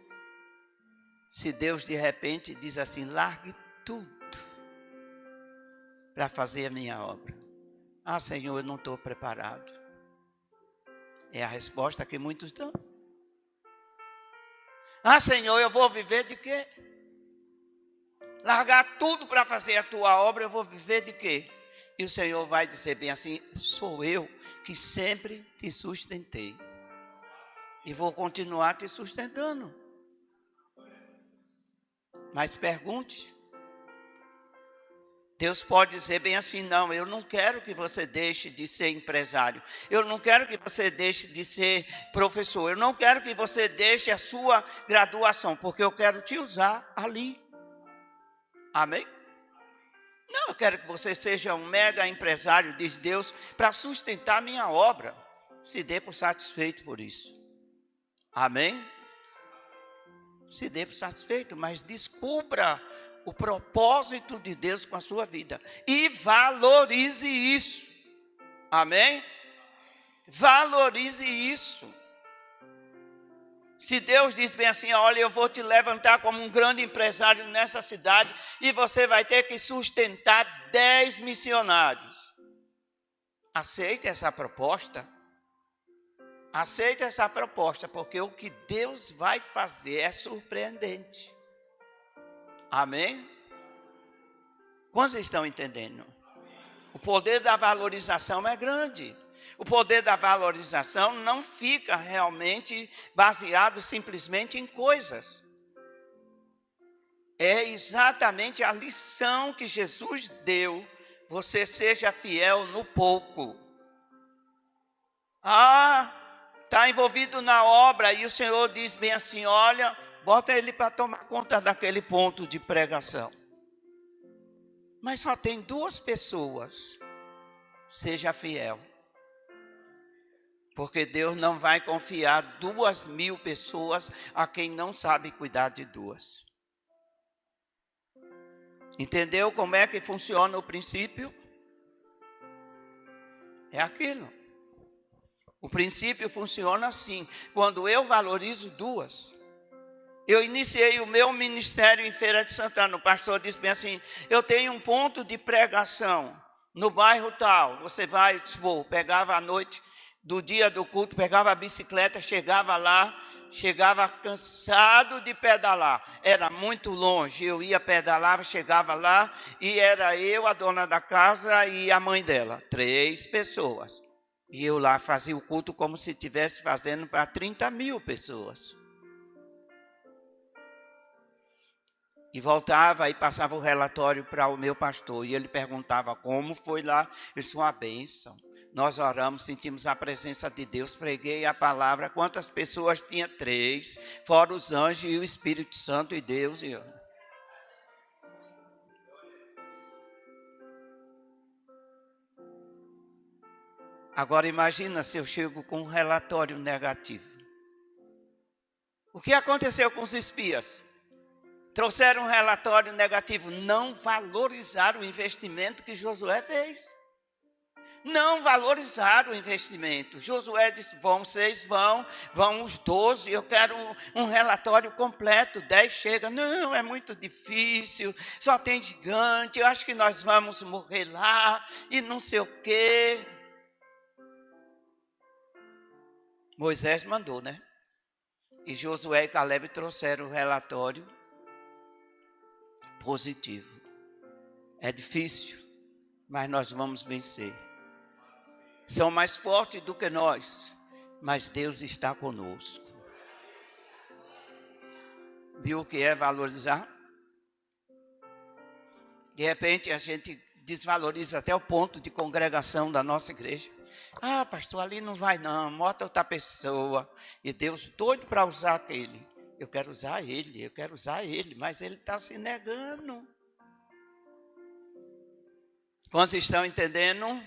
Se Deus de repente diz assim: largue tudo para fazer a minha obra. Senhor, eu não estou preparado. É a resposta que muitos dão. Ah, Senhor, eu vou viver de quê? Largar tudo para fazer a tua obra, eu vou viver de quê? E o Senhor vai dizer bem assim: sou eu que sempre te sustentei. E vou continuar te sustentando. Mas pergunte. Deus pode dizer bem assim: não, eu não quero que você deixe de ser empresário. Eu não quero que você deixe de ser professor. Eu não quero que você deixe a sua graduação, porque eu quero te usar ali. Amém? Não, eu quero que você seja um mega empresário, diz Deus, para sustentar a minha obra. Se dê por satisfeito por isso. Amém? Se dê por satisfeito, mas descubra o propósito de Deus com a sua vida e valorize isso. Amém? Valorize isso. Se Deus diz bem assim: olha, eu vou te levantar como um grande empresário nessa cidade e você vai ter que sustentar 10 missionários. Aceite essa proposta. Aceite essa proposta, porque o que Deus vai fazer é surpreendente. Amém? Quantos estão entendendo? O poder da valorização é grande. O poder da valorização não fica realmente baseado simplesmente em coisas. É exatamente a lição que Jesus deu. Você seja fiel no pouco. Está envolvido na obra e o Senhor diz bem assim: olha, bota ele para tomar conta daquele ponto de pregação. Mas só tem 2 pessoas. Seja fiel. Porque Deus não vai confiar 2.000 pessoas a quem não sabe cuidar de 2. Entendeu como é que funciona o princípio? É aquilo. O princípio funciona assim. Quando eu valorizo 2. Eu iniciei o meu ministério em Feira de Santana. O pastor disse bem assim: eu tenho um ponto de pregação no bairro tal. Você vai, vou. Pegava à noite do dia do culto, pegava a bicicleta, chegava lá, chegava cansado de pedalar. Era muito longe, eu ia pedalar, chegava lá e era eu, a dona da casa e a mãe dela. 3 pessoas. E eu lá fazia o culto como se estivesse fazendo para 30.000 pessoas. E voltava e passava o relatório para o meu pastor. E ele perguntava como foi lá. Isso é uma bênção. Nós oramos, sentimos a presença de Deus, preguei a palavra. Quantas pessoas tinha? 3, fora os anjos e o Espírito Santo e Deus. Agora imagina se eu chego com um relatório negativo. O que aconteceu com os espias? Trouxeram um relatório negativo, não valorizaram o investimento que Josué fez. Não valorizaram o investimento. Josué disse: vão, vocês vão os 12, eu quero um relatório completo. 10 chega, não, é muito difícil, só tem gigante, eu acho que nós vamos morrer lá, e não sei o quê. Moisés mandou, né? E Josué e Caleb trouxeram o relatório positivo. É difícil, mas nós vamos vencer. São mais fortes do que nós, mas Deus está conosco. Viu o que é valorizar? De repente a gente desvaloriza até o ponto de congregação da nossa igreja. Ah, pastor, ali não vai não, bota outra pessoa. E Deus doido para usar aquele. Eu quero usar ele, mas ele está se negando. Quantos estão entendendo?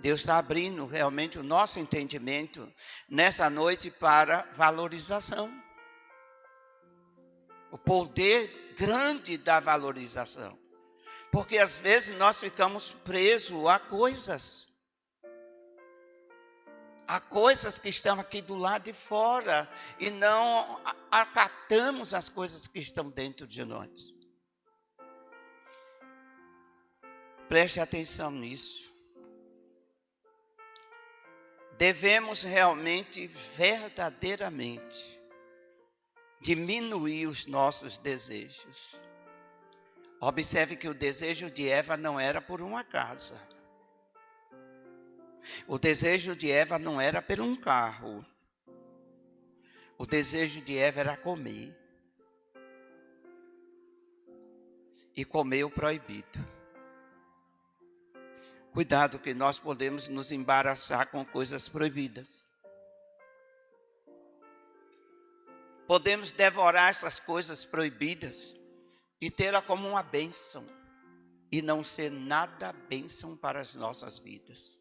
Deus está abrindo realmente o nosso entendimento nessa noite para valorização. O poder grande da valorização. Porque às vezes nós ficamos presos a coisas. Há coisas que estão aqui do lado de fora e não acatamos as coisas que estão dentro de nós. Preste atenção nisso. devemos realmente, verdadeiramente, diminuir os nossos desejos. Observe que o desejo de Eva não era por uma casa. O desejo de Eva não era por um carro. O desejo de Eva era comer. E comer o proibido. Cuidado que nós podemos nos embaraçar com coisas proibidas. Podemos devorar essas coisas proibidas e tê-la como uma bênção, e não ser nada bênção para as nossas vidas.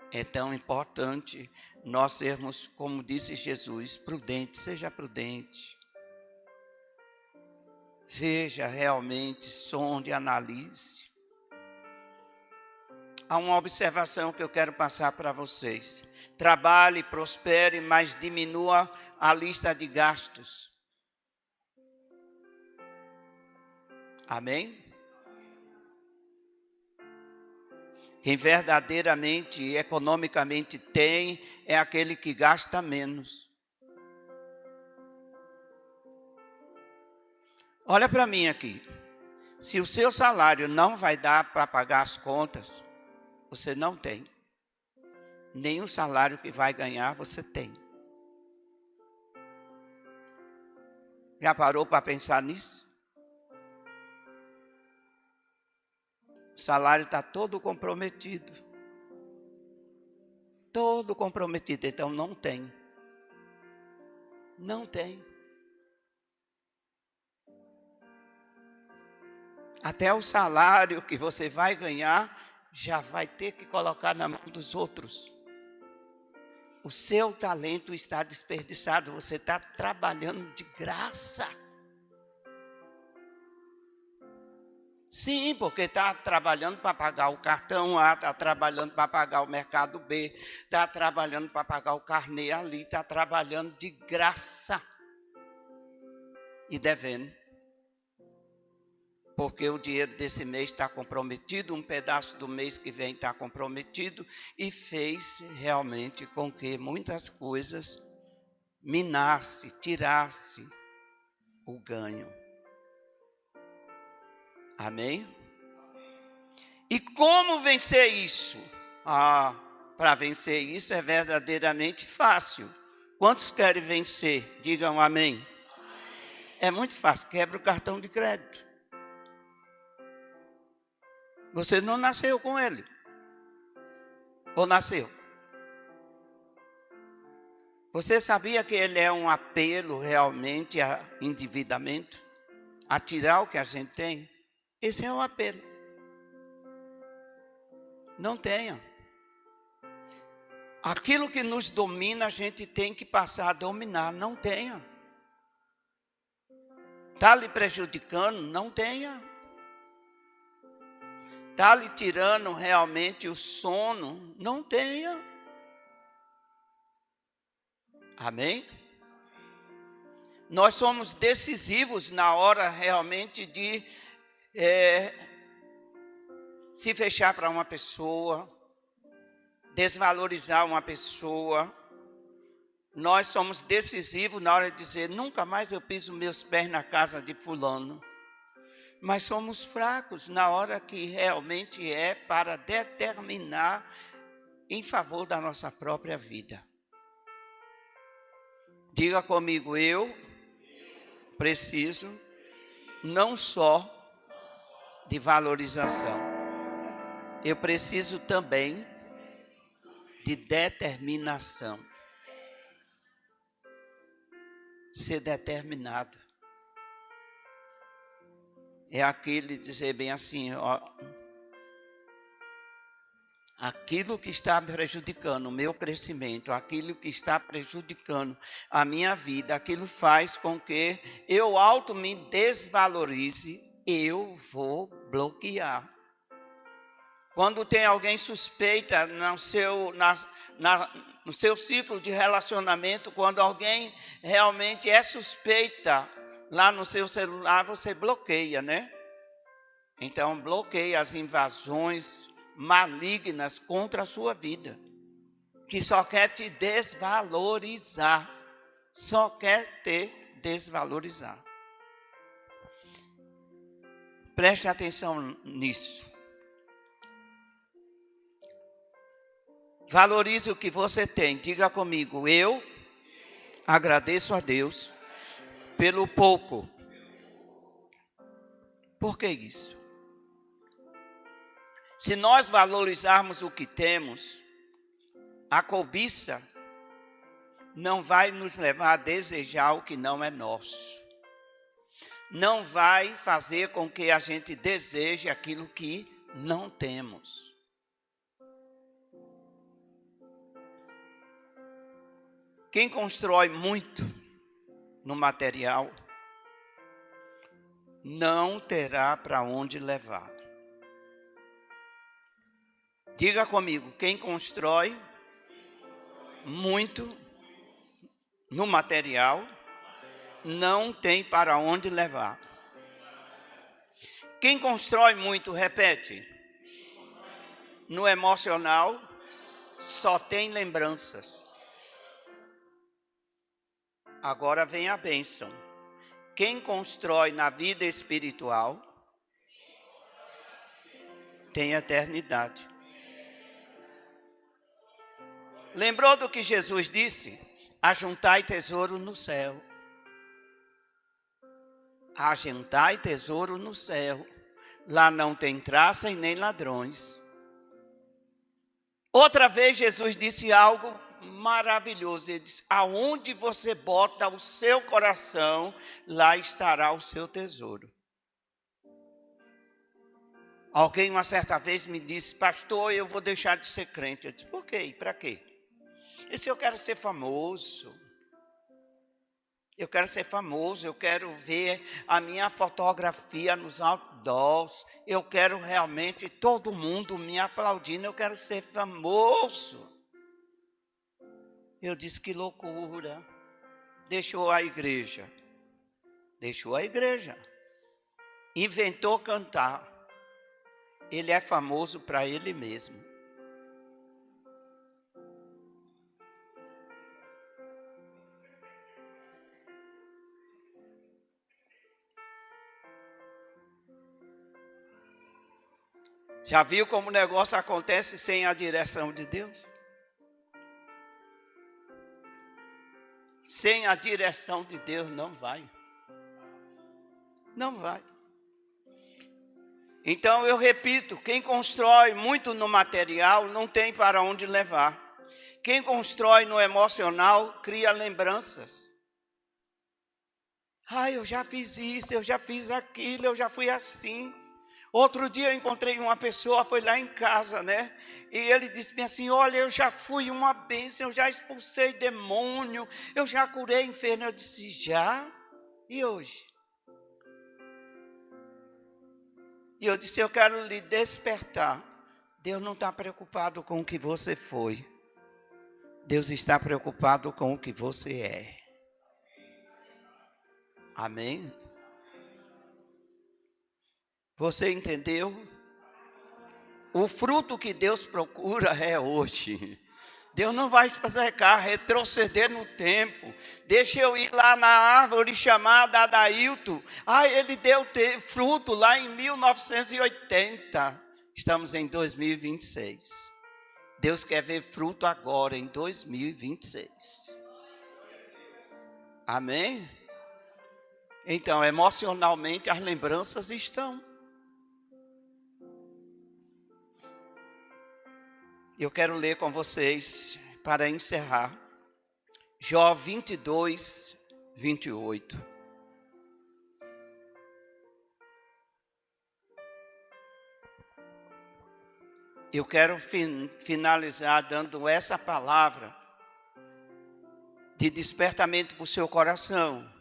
É tão importante nós sermos, como disse Jesus, prudentes, seja prudente. Veja realmente, sonde, analise. Há uma observação que eu quero passar para vocês. Trabalhe, prospere, mas diminua a lista de gastos. Amém? Quem verdadeiramente e economicamente tem é aquele que gasta menos. Olha para mim aqui. Se o seu salário não vai dar para pagar as contas, você não tem. Nenhum salário que vai ganhar, você tem. Já parou para pensar nisso? O salário está todo comprometido. Todo comprometido, então não tem. Não tem. Até o salário que você vai ganhar, já vai ter que colocar na mão dos outros. O seu talento está desperdiçado, você está trabalhando de graça. Sim, porque está trabalhando para pagar o cartão A, está trabalhando para pagar o mercado B, está trabalhando para pagar o carnê ali, está trabalhando de graça. E devendo. Porque o dinheiro desse mês está comprometido, um pedaço do mês que vem está comprometido, e fez realmente com que muitas coisas minasse, tirasse o ganho. Amém? E como vencer isso? Para vencer isso é verdadeiramente fácil. Quantos querem vencer? Digam amém. É muito fácil, quebra o cartão de crédito. Você não nasceu com ele. Ou nasceu? Você sabia que ele é um apelo realmente a endividamento? A tirar o que a gente tem? Esse é o apelo. Não tenha. Aquilo que nos domina, a gente tem que passar a dominar. Não tenha. Está lhe prejudicando? Não tenha. Está lhe tirando realmente o sono? Não tenha. Amém? Nós somos decisivos na hora realmente de se fechar para uma pessoa, desvalorizar uma pessoa. Nós somos decisivos na hora de dizer, nunca mais eu piso meus pés na casa de fulano. Mas somos fracos na hora que realmente é para determinar em favor da nossa própria vida. Diga comigo, eu preciso não só de valorização, eu preciso também de determinação. Ser determinado. É aquele dizer bem assim, ó, aquilo que está prejudicando o meu crescimento, aquilo que está prejudicando a minha vida, aquilo faz com que eu auto me desvalorize, eu vou bloquear. Quando tem alguém suspeita no seu ciclo de relacionamento, quando alguém realmente é suspeita, lá no seu celular você bloqueia, né? Então bloqueia as invasões malignas contra a sua vida. que só quer te desvalorizar. Só quer te desvalorizar. Preste atenção nisso. Valorize o que você tem. Diga comigo, eu agradeço a Deus pelo pouco. Por que isso? Se nós valorizarmos o que temos, a cobiça não vai nos levar a desejar o que não é nosso. Não vai fazer com que a gente deseje aquilo que não temos. Quem constrói muito no material não terá para onde levar. Diga comigo, quem constrói muito no material não tem para onde levar. Quem constrói muito, repete, no emocional só tem lembranças. Agora vem a bênção. Quem constrói na vida espiritual tem eternidade. Lembrou do que Jesus disse? Ajuntai tesouro no céu. Ajuntai tesouro no céu. Lá não tem traça e nem ladrões. Outra vez Jesus disse algo maravilhoso. Ele disse, aonde você bota o seu coração, lá estará o seu tesouro. Alguém uma certa vez me disse, pastor, eu vou deixar de ser crente. Eu disse, por quê? Para quê? Ele disse, eu quero ser famoso. Eu quero ser famoso, eu quero ver a minha fotografia nos outdoors. Eu quero realmente todo mundo me aplaudindo, eu quero ser famoso. Eu disse, que loucura. Deixou a igreja. Deixou a igreja. Inventou cantar. Ele é famoso para ele mesmo. Já viu como o negócio acontece sem a direção de Deus? Sem a direção de Deus não vai. Não vai. Então eu repito, quem constrói muito no material não tem para onde levar. Quem constrói no emocional cria lembranças. Eu já fiz isso, eu já fiz aquilo, eu já fui assim. Outro dia eu encontrei uma pessoa, foi lá em casa, né? E ele disse assim, olha, eu já fui uma bênção, eu já expulsei demônio, eu já curei enfermo. Eu disse, já? E hoje? E eu disse, eu quero lhe despertar. Deus não está preocupado com o que você foi. Deus está preocupado com o que você é. Amém? Você entendeu? O fruto que Deus procura é hoje. Deus não vai fazer retroceder no tempo. Deixa eu ir lá na árvore chamada Adailto. Ele deu fruto lá em 1980. Estamos em 2026. Deus quer ver fruto agora, em 2026. Amém? Então, emocionalmente, as lembranças estão. Eu quero ler com vocês, para encerrar, Jó 22, 28. Eu quero finalizar dando essa palavra de despertamento para o seu coração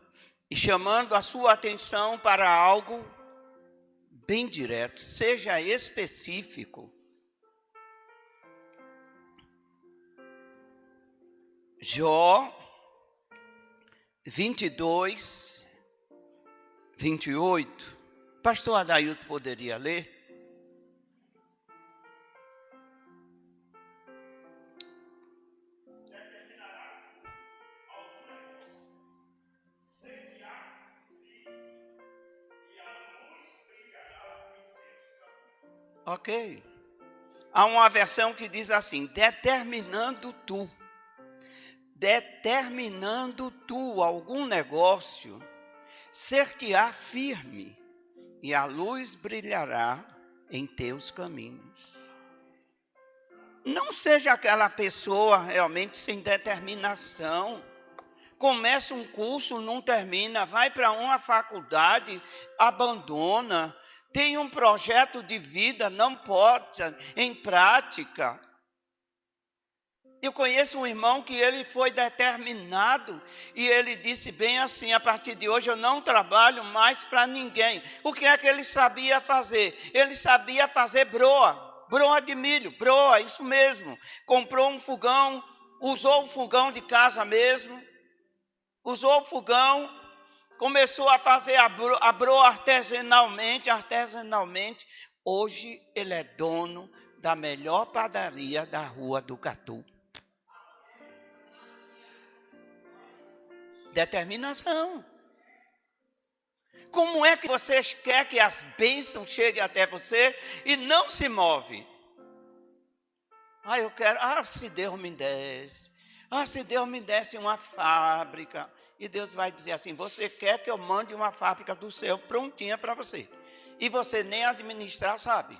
e chamando a sua atenção para algo bem direto, seja específico. Jó 22, 28. Pastor Adailto poderia ler? Ok. Há uma versão que diz assim: determinando tu algum negócio, ser-te-á firme, e a luz brilhará em teus caminhos. Não seja aquela pessoa realmente sem determinação. Começa um curso, não termina, vai para uma faculdade, abandona, tem um projeto de vida, não pode, em prática. Eu conheço um irmão que ele foi determinado e ele disse bem assim: a partir de hoje eu não trabalho mais para ninguém. O que é que ele sabia fazer? Ele sabia fazer broa de milho, broa, isso mesmo. Comprou um fogão, usou o fogão de casa mesmo, usou o fogão, começou a fazer a broa artesanalmente. Hoje ele é dono da melhor padaria da Rua do Catu. Determinação. Como é que você quer que as bênçãos cheguem até você e não se move? Eu quero, se Deus me desse. Se Deus me desse uma fábrica. E Deus vai dizer assim: você quer que eu mande uma fábrica do céu prontinha para você. E você nem administrar sabe.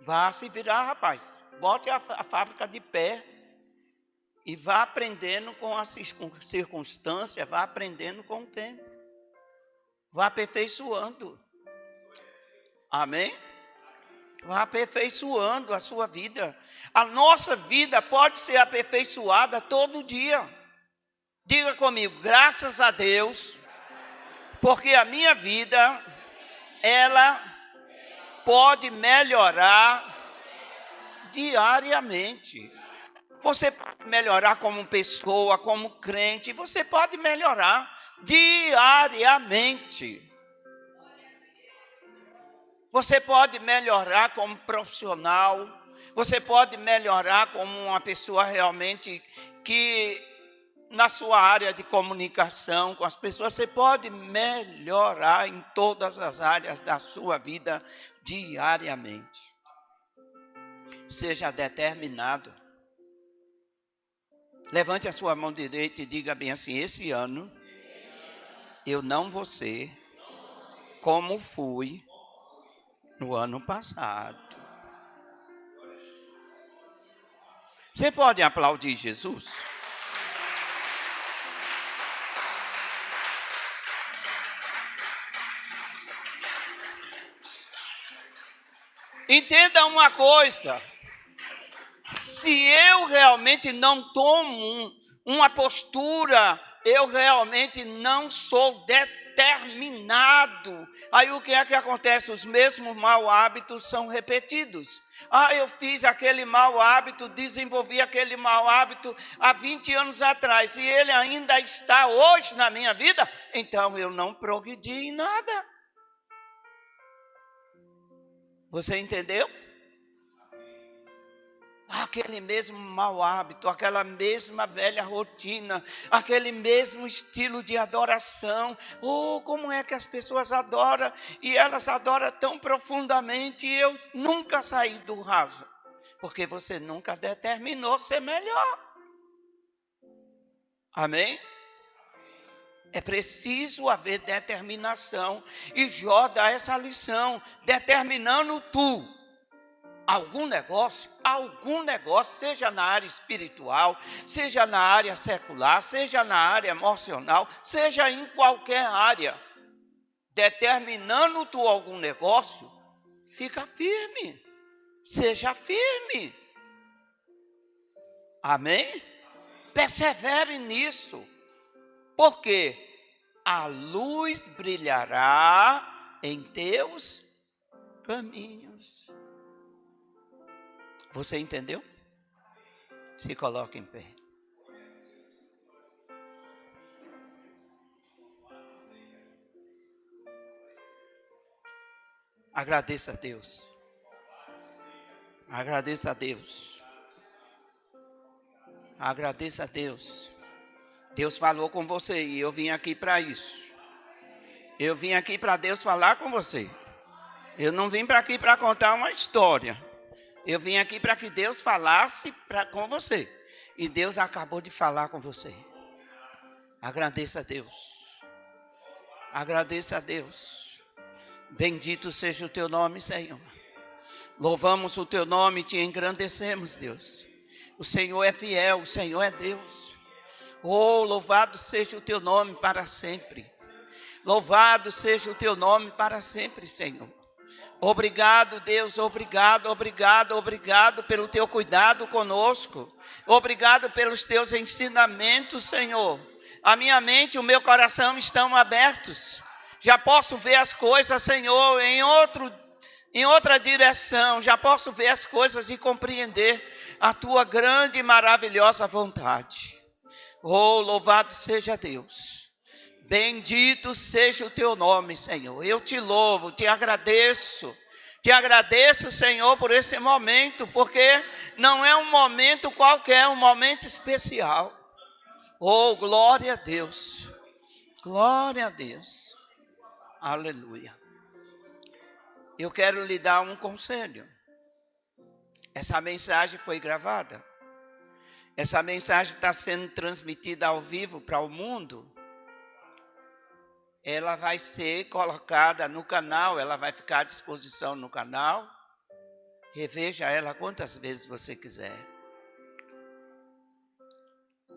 Vá se virar, rapaz. Bote a fábrica de pé. E vá aprendendo com as circunstâncias, vá aprendendo com o tempo. Vá aperfeiçoando. Amém? Vá aperfeiçoando a sua vida. A nossa vida pode ser aperfeiçoada todo dia. Diga comigo: graças a Deus, porque a minha vida, ela pode melhorar diariamente. Você pode melhorar como pessoa, como crente, você pode melhorar diariamente. Você pode melhorar como profissional, você pode melhorar como uma pessoa realmente que na sua área de comunicação com as pessoas, você pode melhorar em todas as áreas da sua vida diariamente. Seja determinado. Levante a sua mão direita e diga bem assim: esse ano eu não vou ser como fui no ano passado. Você pode aplaudir Jesus? Entenda uma coisa. Se eu realmente não tomo uma postura, eu realmente não sou determinado. Aí o que é que acontece? Os mesmos maus hábitos são repetidos. Eu fiz aquele mau hábito, desenvolvi aquele mau hábito há 20 anos atrás, e ele ainda está hoje na minha vida, então eu não progredi em nada. Você entendeu? Aquele mesmo mau hábito, aquela mesma velha rotina, aquele mesmo estilo de adoração. Como é que as pessoas adoram, e elas adoram tão profundamente, e eu nunca saí do raso, porque você nunca determinou ser melhor. Amém? É preciso haver determinação, e Jó dá essa lição: determinando tu algum negócio, seja na área espiritual, seja na área secular, seja na área emocional, seja em qualquer área, determinando tu algum negócio, fica firme, seja firme. Amém? Persevere nisso, porque a luz brilhará em teus caminhos. Você entendeu? Se coloque em pé. Agradeça a Deus. Agradeça a Deus. Agradeça a Deus. Deus falou com você e eu vim aqui para isso. Eu vim aqui para Deus falar com você. Eu não vim para aqui para contar uma história. Eu vim aqui para que Deus falasse com você. E Deus acabou de falar com você. Agradeça a Deus. Agradeça a Deus. Bendito seja o teu nome, Senhor. Louvamos o teu nome e te engrandecemos, Deus. O Senhor é fiel, o Senhor é Deus. Oh, louvado seja o teu nome para sempre. Louvado seja o teu nome para sempre, Senhor. Obrigado, Deus, obrigado, obrigado, obrigado pelo teu cuidado conosco. Obrigado pelos teus ensinamentos, Senhor. A minha mente e o meu coração estão abertos. Já posso ver as coisas, Senhor, em outra direção. Já posso ver as coisas e compreender a tua grande e maravilhosa vontade. Oh, louvado seja Deus. Bendito seja o teu nome, Senhor. Eu te louvo, te agradeço. Te agradeço, Senhor, por esse momento, porque não é um momento qualquer, é um momento especial. Oh, glória a Deus. Glória a Deus. Aleluia. Eu quero lhe dar um conselho. Essa mensagem foi gravada. Essa mensagem está sendo transmitida ao vivo para o mundo. Ela vai ser colocada no canal, ela vai ficar à disposição no canal. Reveja ela quantas vezes você quiser.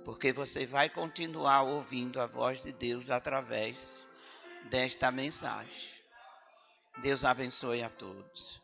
Porque você vai continuar ouvindo a voz de Deus através desta mensagem. Deus abençoe a todos.